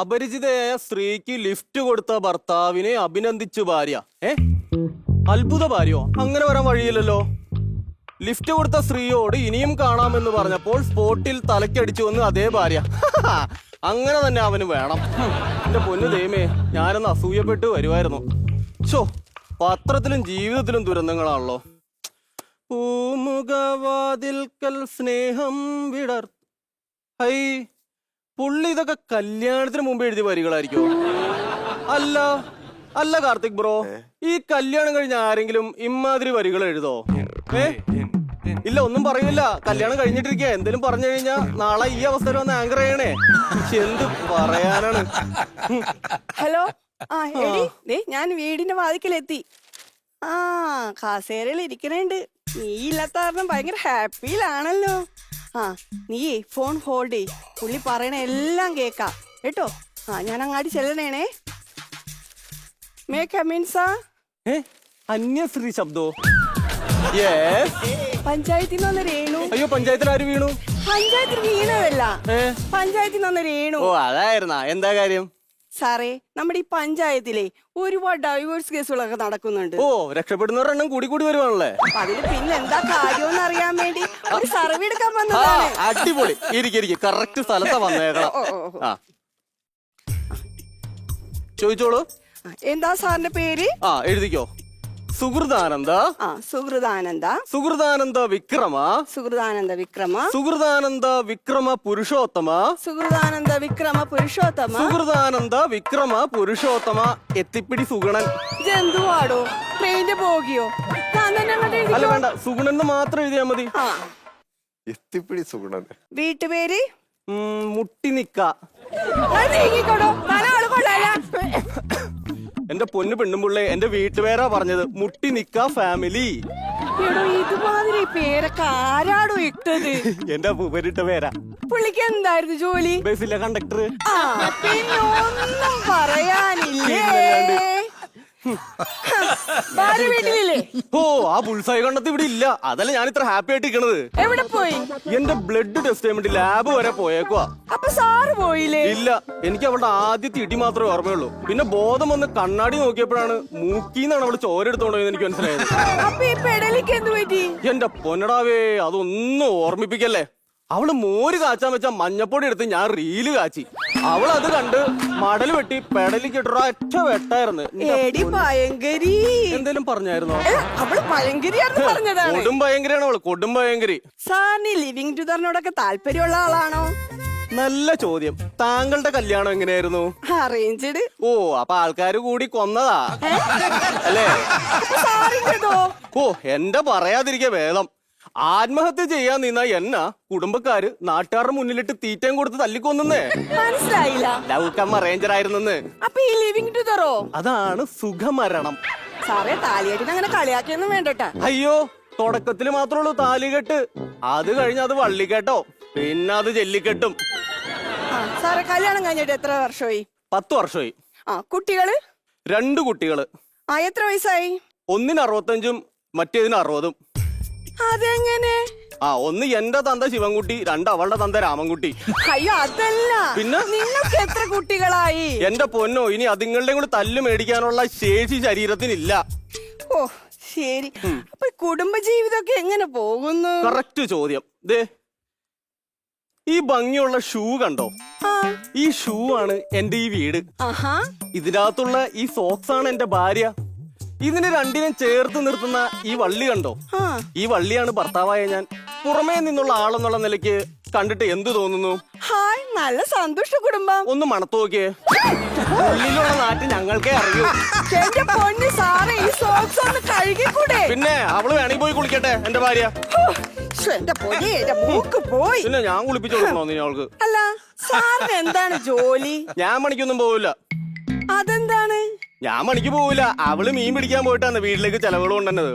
അപരിചിതയായ സ്ത്രീക്ക് ലിഫ്റ്റ് കൊടുത്ത ഭർത്താവിനെ അഭിനന്ദിച്ചു ഭാര്യ. അത്ഭുത ഭാര്യയോ? അങ്ങനെ വരാൻ വഴിയില്ലല്ലോ. ലിഫ്റ്റ് കൊടുത്ത സ്ത്രീയോട് ഇനിയും കാണാമെന്ന് പറഞ്ഞപ്പോൾ സ്പോട്ടിൽ തലക്കടിച്ചു വന്ന് അതേ ഭാര്യ. അങ്ങനെ തന്നെ അവന് വേണം. എന്റെ പൊന്നു ദൈവമേ, ഞാനൊന്ന് അസൂയപ്പെട്ട് വരുമായിരുന്നു. ഷോ, പത്രത്തിലും ജീവിതത്തിലും ദുരന്തങ്ങളാണല്ലോ. പൂമുഖവാതിൽക്കൽ സ്നേഹം വിടർ. ഹൈ, പുള്ളി ഇതൊക്കെ കല്യാണത്തിന് മുമ്പ് എഴുതിയ വരികളായിരിക്കോ? അല്ല കാർത്തിക് ബ്രോ, ഈ കല്യാണം കഴിഞ്ഞ ആരെങ്കിലും ഇമാതിരി വരികൾ എഴുതോ? ഇല്ല, ഒന്നും പറയില്ല. കല്യാണം കഴിഞ്ഞിട്ടിരിക്കുക. എന്തേലും പറഞ്ഞു കഴിഞ്ഞാ നാളെ ഈ അവസരം വന്ന് ആങ്കർ ചെയ്യണേ. എന്ത് പറയാനാണ്. ഹലോ, ഞാൻ വീടിന്റെ വാതിക്കലെത്തി. കാസേരയിൽ ഇരിക്കണേണ്ട്. നീ ഇല്ലാത്ത കാരണം ഭയങ്കര ഹാപ്പിയിലാണല്ലോ. നീ ഫോൺ ഹോൾഡ് ചെയ്. പുള്ളി പറയണ എല്ലാം കേക്കാം കേട്ടോ. ഞാൻ അങ്ങാടി ചെല്ലണേണേ. May come in sir? അന്യശ്രീ ശബ്ദോ? പഞ്ചായത്തിൽ നിന്ന് രേണു. അയ്യോ, പഞ്ചായത്തിൽ ആര് വീണു? പഞ്ചായത്തിൽ വീണതല്ല, പഞ്ചായത്തിൽ നിന്ന് രേണു. ഓ, അതായിരുന്നാ? എന്താ കാര്യം? സാറേ, നമ്മുടെ ഈ പഞ്ചായത്തിലെ ഒരുപാട് ഡൈവേഴ്സ് കേസുകളൊക്കെ നടക്കുന്നുണ്ട്. ഓ, രക്ഷപ്പെടുന്നവരുടെ എണ്ണം കൂടി കൂടി വരുവാണല്ലേ? അതിന് പിന്നെ എന്താ കാര്യമെന്ന് അറിയാൻ വേണ്ടി ഒരു സർവേ എടുക്കാൻ വന്നതാണ്. അടിപൊളി. ഇരിക്കെ, കറക്റ്റ് സ്ഥലത്താ വന്നേക്കണം. ചോദിച്ചോളൂ. എന്താ സാറിന്റെ പേര്? എഴുതിക്കോ. സുഹൃദാനന്ദ. സുഹൃദാനന്ദ വിക്രമ. സുഹൃദാനന്ദ വിക്രമ പുരുഷോത്തമ. സുഹൃദാനന്ദ വിക്രമ പുരുഷോത്തമ. എത്തിപ്പിടി സുഗുണൻ. ജന്തുവാടോ? ട്രെയിനിന്റെ പോകിയോ? അല്ല, വേണ്ട, സുഗുണൻ മാത്രം എഴുതിയാ മതി. എത്തിപ്പിടി സുഗുണൻ. വീട്ടുപേര്? മുട്ടിനിക്ക. എന്റെ പൊന്നു പെണ്ണുമ്പുള്ളേ, എന്റെ വീട്ടുപേരാ പറഞ്ഞത്. മുട്ടിനിക്ക ഫാമിലി. ഇതുമാതിരി പേരൊക്കെ ആരാടോ ഇട്ടത്? എന്റെ പൂപ്പരിട്ട പേരാ. പുള്ളിക്ക് എന്തായിരുന്നു ജോലി? ബസ്സിലെ കണ്ടക്ടർ. പിന്നെ ഒന്നും പറയാനില്ലേ? വീട്ടിലില്ലേ? ഓ, ആ ബുൾസായി കണ്ടത് ഇവിടെ ഇല്ല. അതല്ല ഞാൻ ഇത്ര ഹാപ്പി ആയിട്ട് ഇരിക്കണത്. എവിടെ പോയി? എന്റെ ബ്ലഡ് ടെസ്റ്റ് ചെയ്യാൻ വേണ്ടി ലാബ് വരെ പോയേക്കുവാ. അപ്പൊ സാറ് പോയില്ലേ? ഇല്ല, എനിക്ക് അവളുടെ ആദ്യത്തെ ഇടി മാത്രമേ ഓർമ്മയുള്ളൂ. പിന്നെ ബോധം വന്ന് കണ്ണാടി നോക്കിയപ്പോഴാണ് മൂക്കിന്നാണ് അവള് ചോര എടുത്തോണ്ടെന്ന് എനിക്ക് മനസ്സിലായത്. അപ്പൊ ഈ പെടലിക്ക് എന്ത് പറ്റി? എന്റെ പൊന്നടാവേ, അതൊന്നും ഓർമ്മിപ്പിക്കല്ലേ. അവള് മോര് കാച്ചാൻ വെച്ച മഞ്ഞപ്പൊടി എടുത്ത് ഞാൻ റീല് കാച്ചി. അവൾ അത് കണ്ട് മടൽ വെട്ടി പെടലിക്ക് ഒറ്റ വെട്ടായിരുന്നു. എന്തേലും പറഞ്ഞായിരുന്നോ? അവള് ഭയങ്കരിയാണെന്ന് പറഞ്ഞതാണ്. കൊടും ഭയങ്കരയാണ് അവള്, കൊടും ഭയങ്കരി. സാറിന് ലിവിങ് ടുതറിനോടൊക്കെ താല്പര്യമുള്ള ആളാണോ? നല്ല ചോദ്യം. താങ്കളുടെ കല്യാണം എങ്ങനെയായിരുന്നു? അറേഞ്ച്ഡ്. ഓ, അപ്പൊ ആൾക്കാര് കൂടി കൊന്നതാ അല്ലേ? ഓ, എന്റെ പറയാതിരിക്കെ വേദം. ആത്മഹത്യ ചെയ്യാൻ നിന്ന എന്നാ കുടുംബക്കാര് നാട്ടുകാരുടെ മുന്നിലിട്ട് തീറ്റയും കൊടുത്ത് തല്ലിക്കൊന്നേ. മനസ്സിലായില്ല. ലൗക്കം അറേഞ്ചർ ആയിരുന്നെന്ന്. അപ്പൊ ഈ ലിവിങ് ടുതറോ? അതാണ് സുഖമരണം. സാറേ, താലിയായിട്ട് അങ്ങനെ കളിയാക്കിയൊന്നും വേണ്ടട്ടാ. അയ്യോ, തുടക്കത്തില് മാത്രമുള്ളൂ താലികെട്ട്. അത് കഴിഞ്ഞ അത് വള്ളിക്കെട്ടോ, പിന്നെ അത് ജല്ലിക്കെട്ടും. സാറേ, കല്യാണം കഴിഞ്ഞിട്ട് എത്ര വർഷമായി? 10 വർഷമായി. കുട്ടികള്? 2 കുട്ടികള്. എത്ര വയസ്സായി? ഒന്നിന് 65-ഉം മറ്റേതിന് 60-ഉം. അതെങ്ങനെ? ഒന്ന് എന്റെ തന്ത ശിവൻകുട്ടി, 2 അവളുടെ തന്ത രാമൻകുട്ടി. അയ്യോ, അതല്ല. പിന്നെ നിങ്ങൾക്ക് എത്ര കുട്ടികളായി? എന്റെ പൊന്നോ, ഇനി അതുങ്ങളുടെയും കൂടെ തല്ല് മേടിക്കാനുള്ള ശേഷി ശരീരത്തിനില്ല. ഓ, ശരി. അപ്പൊ കുടുംബജീവിതമൊക്കെ എങ്ങനെ പോകുന്നു? കറക്റ്റ് ചോദ്യം. ദേ, ഈ ഭംഗിയുള്ള ഷൂ കണ്ടോ? ഈ ഷൂ ആണ് എന്റെ ഈ വീട്. ഇതിനകത്തുള്ള ഈ സോക്സ് ആണ് എന്റെ ഭാര്യ. ഇതിന് രണ്ടിനും ചേർത്ത് നിർത്തുന്ന ഈ വള്ളി കണ്ടോ? ഈ വള്ളിയാണ് ഭർത്താവായ ഞാൻ. പുറമേ നിന്നുള്ള ആളെന്നുള്ള നിലയ്ക്ക് കണ്ടിട്ട് എന്ത് തോന്നുന്നു? ഹായ്, നല്ല സന്തുഷ്ട കുടുംബം. ഒന്ന് മണത്തു നോക്കിയേ. ഉള്ളിലുള്ള നാറ്റ് ഞങ്ങൾക്കേ അറിയൂ. പിന്നെ അവള് വേണമെങ്കിൽ പോയി കുളിക്കട്ടെ, എന്റെ ഭാര്യ. പിന്നെ ഞാൻ കുളിപ്പിച്ചു കൊടുക്കണോ നീ അവൾക്ക്? അല്ല, സാറിന് എന്താണ് ജോലി? ഞാൻ പണിക്കൊന്നും പോവില്ല. അതെന്താണ്? ഞാൻ പണിക്ക് പോവില്ല. അവള് മീൻ പിടിക്കാൻ പോയിട്ടാണ് വീട്ടിലേക്ക് ചെലവുകൾ കൊണ്ടുവന്നത്.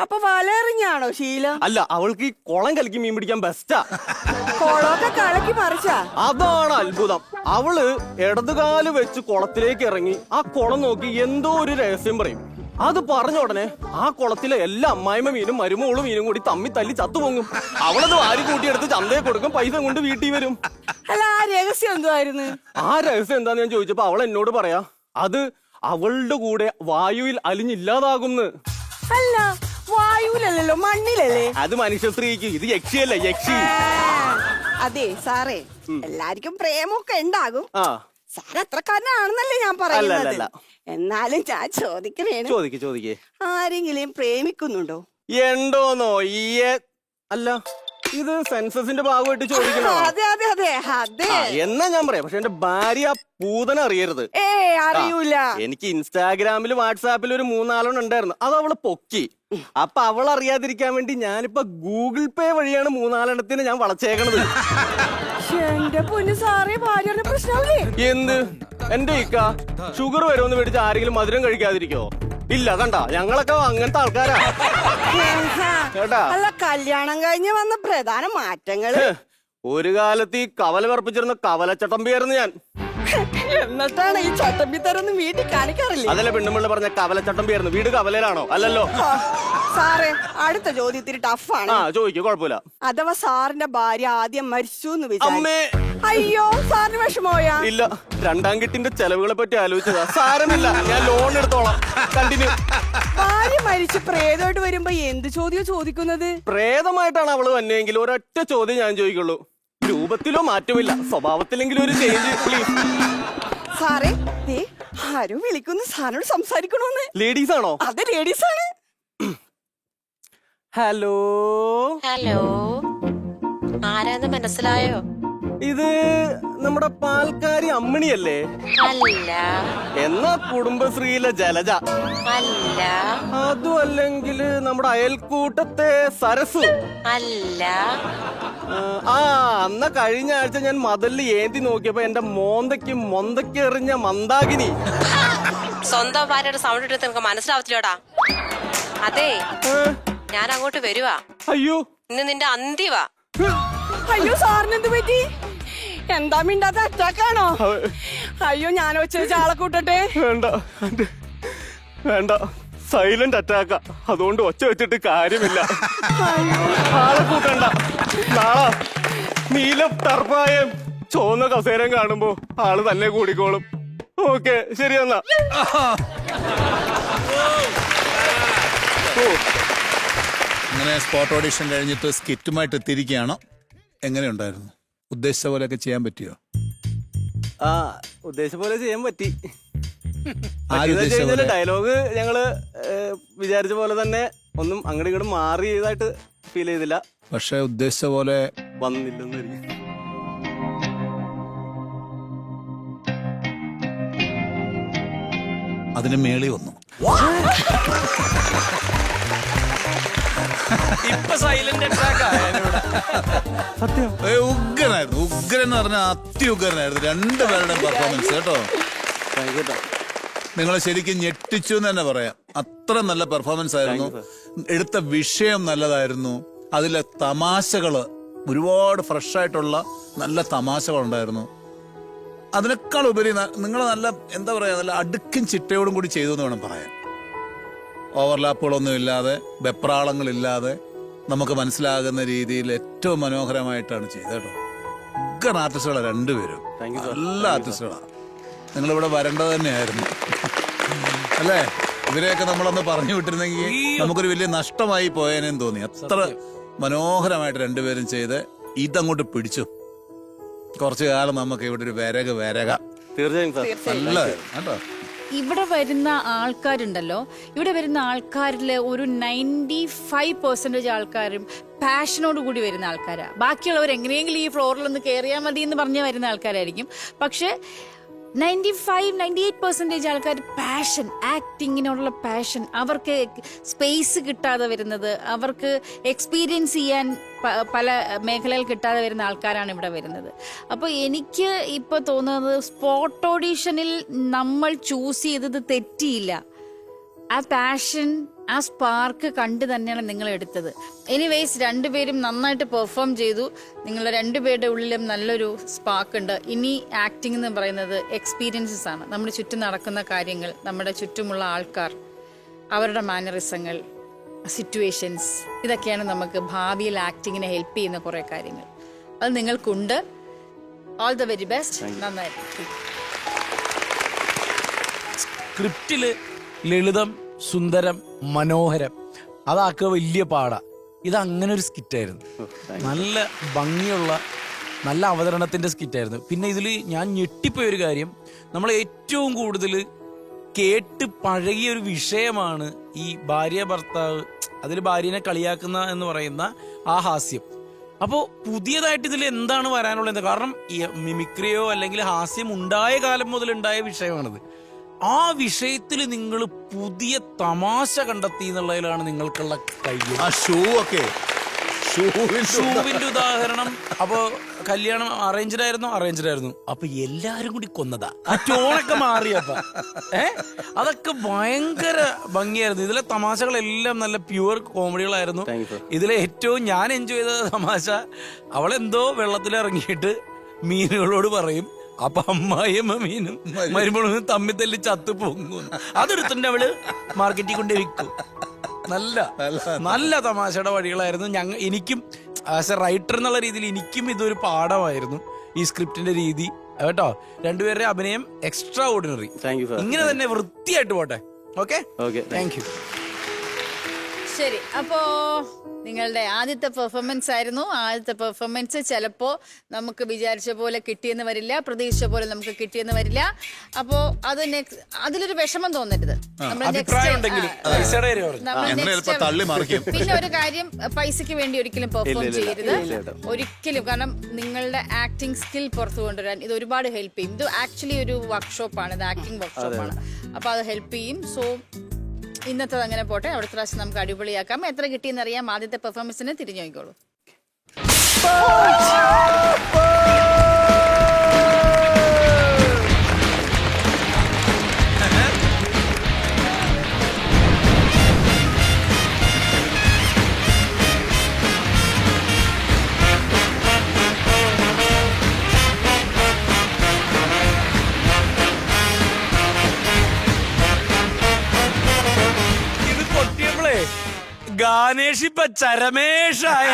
അപ്പൊ വലയെറിഞ്ഞാണോ ശീലം? അല്ല, അവൾക്ക് ഈ കുളം കലക്കി മീൻ പിടിക്കാൻ ബെസ്റ്റാ. കുളമൊക്കെ കലക്കി മറിച്ചാ? അതാണ് അത്ഭുതം. അവള് ഇടതുകാല് വെച്ച് കുളത്തിലേക്ക് ഇറങ്ങി ആ കുളം നോക്കി എന്തോ ഒരു രഹസ്യം പറയും. അത് പറഞ്ഞ ഉടനെ ആ കുളത്തിലെ എല്ലാ അമ്മായിമ്മ മീനും മരുമോളും മീനും കൂടി തമ്മി തല്ലി ചത്തുപൊങ്ങും. അവളത് വാരി കൂട്ടിയെടുത്ത് ചന്തയെ കൊടുക്കും, പൈസ കൊണ്ട് വീട്ടിൽ വരും. അല്ല, ആ രഹസ്യം എന്തുവായിരുന്നു? ആ രഹസ്യം എന്താന്ന് ഞാൻ ചോദിച്ചപ്പോ അവൾ എന്നോട് പറയാ, അത് അവളുടെ കൂടെ വായുവിൽ അലിഞ്ഞില്ലാതാകുന്നു. അല്ല, വായുവിലല്ലോ, മണ്ണിലല്ലേ? അത് മനുഷ്യ സ്ത്രീക്ക്, ഇത് യക്ഷിയല്ല, യക്ഷി. അതെ സാറേ, എല്ലാവർക്കും പ്രേമൊക്കെ ഉണ്ടാകും. ആ, സാർ അത്രക്കാരനാണെന്നല്ലേ ഞാൻ പറയുന്നത്. അല്ല. എന്നാലും ഞാൻ ചോദിക്കണേണ്, ചോദിക്കേ ആരെങ്കിലും പ്രേമിക്കുന്നുണ്ടോ? എന്തോന്നോ ഈ അല്ല, ഇത് സെൻസസിന്റെ ഭാഗമായിട്ട് ചോദിക്കണോ? അതെ അതെ അതെ അതെ. എന്നാ ഞാൻ പറയാം, പക്ഷെ എന്റെ ഭാര്യ പൂതന അറിയരുത്. അറിയൂല. എനിക്ക് ഇൻസ്റ്റാഗ്രാമിലും വാട്സാപ്പിലും ഒരു 3-4 ഉണ്ടായിരുന്നു, അത് അവള് പൊക്കി. അപ്പൊ അവൾ അറിയാതിരിക്കാൻ വേണ്ടി ഞാനിപ്പോ ഗൂഗിൾ പേ വഴിയാണ് 3-4 ഞാൻ വളച്ചേക്കണത്. എന്റെ പൊന്നു സാറേ, ഭാര്യയുടെ പ്രശ്നമല്ലേ? എന്ത് എന്റെ ഇക്ക ഷുഗർ വരുമെന്ന് മേടിച്ച് ആരെങ്കിലും മധുരം കഴിക്കാതിരിക്കോ? ഇല്ല, കണ്ട ഞങ്ങളൊക്കെ അങ്ങനത്തെ ആൾക്കാരാ കേട്ടാ. അല്ല, കല്യാണം കഴിഞ്ഞ് വന്ന പ്രധാന മാറ്റങ്ങള്. ഒരു കാലത്ത് ഈ കവല പറപ്പിച്ചിരുന്ന കവലച്ചട്ടമ്പിയായിരുന്നു ഞാൻ. എന്നിട്ടാണ് ഈ ചട്ടമ്പിത്തരൊന്നും വീട്ടിൽ കാണിക്കാറില്ല. അതല്ല പെണ്ണുമ്പിള്ള പറഞ്ഞ കവലച്ചട്ടമ്പിയായിരുന്നു. വീട് കവലയിലാണോ? അല്ലല്ലോ. സാറേ, അടുത്ത ചോദ്യം ഇത്തിരി ടഫാണ്. ചോദിക്കൂ, കുഴപ്പമില്ല. അഥവാ സാറിന്റെ ഭാര്യ ആദ്യം മരിച്ചു എന്ന് വിചാരിച്ചു. അമ്മേ, അയ്യോ, സാറിന് വിഷമോയാ? ഇല്ല, 2ാം കെട്ടിന്റെ ചെലവുകളെ പറ്റി ആലോചിച്ചതാ. സാരമില്ല, ഞാൻ ലോൺ എടുത്തോളാം. കണ്ടിന്യൂ. ഭാര്യ മരിച്ച് പ്രേതമായിട്ട് വരുമ്പോ എന്ത് ചോദ്യം ചോദിക്കുന്നത്? പ്രേതമായിട്ടാണ് അവള് വന്നെങ്കിൽ ഒരൊറ്റ ചോദ്യം ഞാൻ ചോദിക്കുള്ളൂ, രൂപത്തിലോ മാറ്റമില്ല, സ്വഭാവത്തിലെങ്കിലും ഒരു ചേഞ്ച് പ്ലീസ്. സാറേ, ആരോ വിളിക്കുന്നു, സാറിനോട് സംസാരിക്കണോന്ന്. ലേഡീസ് ആണോ? അതെ, ലേഡീസ് ആണ്. ഹലോ ആരാന്ന് മനസ്സിലായോ? ഇത് നമ്മുടെ പാൽക്കാരി അമ്മിണിയല്ലേ? അല്ല. എന്നാ കുടുംബശ്രീയിലെ ജലജ? അല്ല. അതും അല്ലെങ്കിൽ നമ്മുടെ അയൽക്കൂട്ടത്തെ സരസു? അല്ല. അന്ന കഴിഞ്ഞ ആഴ്ച ഞാൻ മതലിൽ ഏന്തി നോക്കിയപ്പോ എന്റെ മൊന്തയ്ക്ക് എറിഞ്ഞ മന്ദാകിനി. സ്വന്തം ഭാര്യയുടെ സൗണ്ട് എടുത്ത് നിനക്ക് മനസ്സിലാവത്തില്ലോടാ. അതെ, ഞാൻ അങ്ങോട്ട് വരുവാ. അയ്യോ, ഇന്ന് നിന്റെ അന്ത്യവാ. അയ്യോ, സാറിന് എന്ത് പറ്റി? എന്താ മിണ്ടാത്ത? അറ്റാക്കാണോ? അയ്യോ, ഞാൻ വെച്ച ആളെ കൂട്ടട്ടെ. വേണ്ട, സൈലന്റ് അറ്റാക്ക, അതുകൊണ്ട് ഒച്ച വെച്ചിട്ട് കാര്യമില്ല. ആളെ കൂട്ടണ്ട. നാളെ നീല ടർപ്പായം ചോന്ന കസേരം കാണുമ്പോ ആള് തന്നെ കൂടിക്കോളും. ഓക്കെ, ശരി എന്നാ. അങ്ങനെ സ്പോട്ട് ഓഡിഷൻ കഴിഞ്ഞിട്ട് സ്കിറ്റുമായിട്ട് എത്തിയിരിക്കുകയാണ്. എങ്ങനെയുണ്ടായിരുന്നു? ഉദ്ദേശിച്ച പോലെയൊക്കെ ചെയ്യാൻ പറ്റിയോ? ഉദ്ദേശിച്ച പോലെ ചെയ്യാൻ പറ്റി. ആരുദ്ദേശിച്ച പോലെ? ഡയലോഗ് ഞങ്ങള് വിചാരിച്ച പോലെ തന്നെ ഒന്നും അങ്ങോട്ടും ഇങ്ങോട്ടും മാറിയതായിട്ട് ഫീൽ ചെയ്തില്ല. പക്ഷെ ഉദ്ദേശിച്ച പോലെ വന്നില്ലെന്നായിരിക്കും. അതിന് മേളി വന്നു. ഉഗ്രനായിരുന്നു. ഉഗ്രൻ എന്ന് പറഞ്ഞാൽ അത്യുഗ്രനായിരുന്നു. രണ്ടുപേരുടെയും പെർഫോമൻസ് കേട്ടോ. നിങ്ങളെ ശരിക്കും ഞെട്ടിച്ചു എന്ന് തന്നെ പറയാം. അത്ര നല്ല പെർഫോമൻസ് ആയിരുന്നു. എടുത്ത വിഷയം നല്ലതായിരുന്നു. അതിലെ തമാശകള് ഒരുപാട് ഫ്രഷ് ആയിട്ടുള്ള നല്ല തമാശകൾ ഉണ്ടായിരുന്നു. അതിനേക്കാൾ ഉപരി നിങ്ങൾ നല്ല എന്താ പറയാ, നല്ല അടുക്കും ചിട്ടയോടും കൂടി ചെയ്തു എന്ന് വേണം പറയാൻ. ഓവർലാപ്പുകളൊന്നും ഇല്ലാതെ, വെപ്രാളങ്ങളില്ലാതെ നമുക്ക് മനസ്സിലാകുന്ന രീതിയിൽ ഏറ്റവും മനോഹരമായിട്ടാണ് ചെയ്തത് കേട്ടോ. ഉഗ്രൻ ആർട്ടിസ്റ്റുകളാണ് രണ്ടുപേരും. നല്ല ആർട്ടിസ്റ്റുകളാണ്. നിങ്ങളിവിടെ വരേണ്ടത് തന്നെയായിരുന്നു അല്ലേ? ഇവരെയൊക്കെ നമ്മളൊന്ന് പറഞ്ഞു വിട്ടിരുന്നെങ്കിൽ നമുക്കൊരു വലിയ നഷ്ടമായി പോയേനെന്ന് തോന്നി. അത്ര മനോഹരമായിട്ട് രണ്ടുപേരും ചെയ്ത് ഇതങ്ങോട്ട് പിടിച്ചു. കുറച്ചു കാലം നമുക്ക് ഇവിടെ ഒരു വരക തീർച്ചയായും നല്ലതായിരുന്നു കേട്ടോ. ഇവിടെ വരുന്ന ആൾക്കാരുണ്ടല്ലോ, ഇവിടെ വരുന്ന ആൾക്കാരിൽ ഒരു 95% ആൾക്കാരും പാഷനോട് കൂടി വരുന്ന ആൾക്കാരാണ്. ബാക്കിയുള്ളവർ എങ്ങനെയെങ്കിലും ഈ ഫ്ലോറിലൊന്ന് കയറിയാൽ മതി എന്ന് പറഞ്ഞ് വരുന്ന ആൾക്കാരായിരിക്കും. പക്ഷെ 95-98% ആൾക്കാർ പാഷൻ, ആക്ടിങ്ങിനോടുള്ള പാഷൻ, അവർക്ക് സ്പേസ് കിട്ടാതെ വരുന്നത്, അവർക്ക് എക്സ്പീരിയൻസ് ചെയ്യാൻ പല മേഖലകൾ കിട്ടാതെ വരുന്ന ആൾക്കാരാണ് ഇവിടെ വരുന്നത്. അപ്പോൾ എനിക്ക് ഇപ്പോൾ തോന്നുന്നത് സ്പോട്ട് ഓഡീഷനിൽ നമ്മൾ ചൂസ് ചെയ്തത് തെറ്റിയില്ല. ആ പാഷൻ, ആ സ്പാർക്ക് കണ്ട് തന്നെയാണ് നിങ്ങൾ എടുത്തത്. എനിവേസ്, രണ്ടുപേരും നന്നായിട്ട് പെർഫോം ചെയ്തു. നിങ്ങൾ രണ്ടുപേരുടെ ഉള്ളിലും നല്ലൊരു സ്പാർക്ക് ഉണ്ട്. ഇനി ആക്ടിംഗ് എന്ന് പറയുന്നത് എക്സ്പീരിയൻസസ് ആണ്. നമ്മുടെ ചുറ്റും നടക്കുന്ന കാര്യങ്ങൾ, നമ്മുടെ ചുറ്റുമുള്ള ആൾക്കാർ, അവരുടെ മാനറിസങ്ങൾ, സിറ്റുവേഷൻസ്, ഇതൊക്കെയാണ് നമുക്ക് ഭാവിയിൽ ആക്ടിങ്ങിനെ ഹെൽപ്പ് ചെയ്യുന്ന കുറേ കാര്യങ്ങൾ. അത് നിങ്ങൾക്കുണ്ട്. All the very best. നന്നായിട്ട്. സ്ക്രിപ്റ്റില് ലളിതം, സുന്ദരം, മനോഹരം അതാക്കുക വലിയ പാടാ. ഇത് അങ്ങനെ ഒരു സ്കിറ്റായിരുന്നു. നല്ല ഭംഗിയുള്ള നല്ല അവതരണത്തിന്റെ സ്കിറ്റായിരുന്നു. പിന്നെ ഇതിൽ ഞാൻ ഞെട്ടിപ്പോയ ഒരു കാര്യം, നമ്മൾ ഏറ്റവും കൂടുതൽ കേട്ട് പഴകിയ ഒരു വിഷയമാണ് ഈ ഭാര്യ ഭർത്താവ്, അതിൽ ഭാര്യനെ കളിയാക്കുന്ന എന്ന് പറയുന്ന ആ ഹാസ്യം. അപ്പോൾ പുതിയതായിട്ട് ഇതിൽ എന്താണ് വരാനുള്ളത്? കാരണം ഈ മിമിക്രിയോ അല്ലെങ്കിൽ ഹാസ്യം ഉണ്ടായ കാലം മുതൽ ഉണ്ടായ വിഷയമാണിത്. ആ വിഷയത്തിൽ നിങ്ങൾ പുതിയ തമാശ കണ്ടെത്തി എന്നുള്ളതിലാണ് നിങ്ങൾക്കുള്ള കയ്യിൽ. ആ ഷൂ ഒക്കെ, ഷൂവിന്റെ ഉദാഹരണം. അപ്പൊ കല്യാണം അറേഞ്ച്ഡ് ആയിരുന്നു. അപ്പൊ എല്ലാരും കൂടി കൊന്നതാ. ആ ടോണൊക്കെ മാറിയപ്പ അതൊക്കെ ഭയങ്കര ഭംഗിയായിരുന്നു. ഇതിലെ തമാശകളെല്ലാം നല്ല പ്യുവർ കോമഡികളായിരുന്നു. ഇതിലെ ഏറ്റവും ഞാൻ എൻജോയ് ചെയ്ത തമാശ, അവളെന്തോ വെള്ളത്തിലിറങ്ങിയിട്ട് മീനുകളോട് പറയും, അപ്പൊ അമ്മായിയമ്മ മീനും മരുമോളും തമ്മിൽ തല്ലി ചത്തു പൊങ്ങും. അതെടുത്തിട്ട് അവള് മാർക്കറ്റിൽ കൊണ്ട് വിൽക്കും. നല്ല തമാശയുടെ വഴികളായിരുന്നു. എനിക്കും ആസ് എ റൈറ്റർ എന്നുള്ള രീതിയിൽ എനിക്കും ഇതൊരു പാഠമായിരുന്നു, ഈ സ്ക്രിപ്റ്റിന്റെ രീതി കേട്ടോ. രണ്ടുപേരുടെ അഭിനയം എക്സ്ട്രാ ഓർഡിനറി. ഇങ്ങനെ തന്നെ വൃത്തിയായിട്ട് പോട്ടെ. Okay, thank you. ശരി, അപ്പോ നിങ്ങളുടെ ആദ്യത്തെ പെർഫോമൻസ് ആയിരുന്നു. ആദ്യത്തെ പെർഫോമൻസ് ചിലപ്പോ നമുക്ക് വിചാരിച്ച പോലെ കിട്ടിയെന്ന് വരില്ല, പ്രതീക്ഷിച്ച പോലെ നമുക്ക് കിട്ടിയെന്ന് വരില്ല. അപ്പോ അത് അതിലൊരു വിഷമം തോന്നരുത്. പിന്നെ ഒരു കാര്യം, പൈസക്ക് വേണ്ടി ഒരിക്കലും പെർഫോം ചെയ്യരുത്, ഒരിക്കലും. കാരണം നിങ്ങളുടെ ആക്ടിങ് സ്കിൽ പുറത്തു കൊണ്ടുവരാൻ ഇത് ഒരുപാട് ഹെൽപ്പ് ചെയ്യും. ഇത് ആക്ച്വലി ഒരു വർക്ക്ഷോപ്പാണ്, ഇത് ആക്ടിങ് വർക്ക്ഷോപ്പാണ്. അപ്പൊ അത് ഹെൽപ്പ് ചെയ്യും. സോ ഇന്നത്തെ അങ്ങനെ പോട്ടെ. അടുത്ത പ്രാവശ്യം നമുക്ക് അടിപൊളിയാക്കാം. എത്ര കിട്ടിയെന്ന് അറിയാം. ആദ്യത്തെ പെർഫോമൻസിന് തിരിഞ്ഞു നോക്കിക്കോളൂ. ഗാനേഷ് ഇപ്പൊ ചരമേഷായ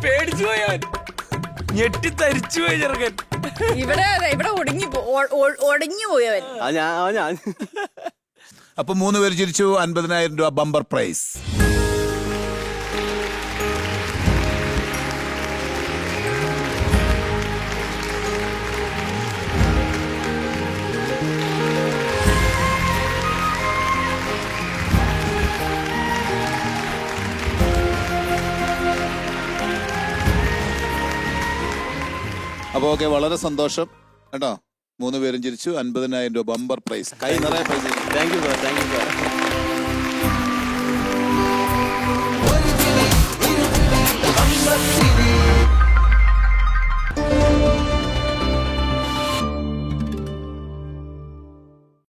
പേടിച്ചു പോയാൻ, ഞെട്ടി തരിച്ചു പോയി ചെറുക്കൻ. ഇവിടെ ഒടിഞ്ഞു പോയവൻ. അപ്പൊ 3 പേര് ചിരിച്ചു. 50,000 രൂപ ബമ്പർ പ്രൈസ്. അപ്പൊ ഓക്കെ, വളരെ സന്തോഷം കേട്ടോ. 3 പേരും ചിരിച്ചു. 50,000 രൂപ ബമ്പർ പ്രൈസ്. കൈ നിറയെ പൈസ. Thank you.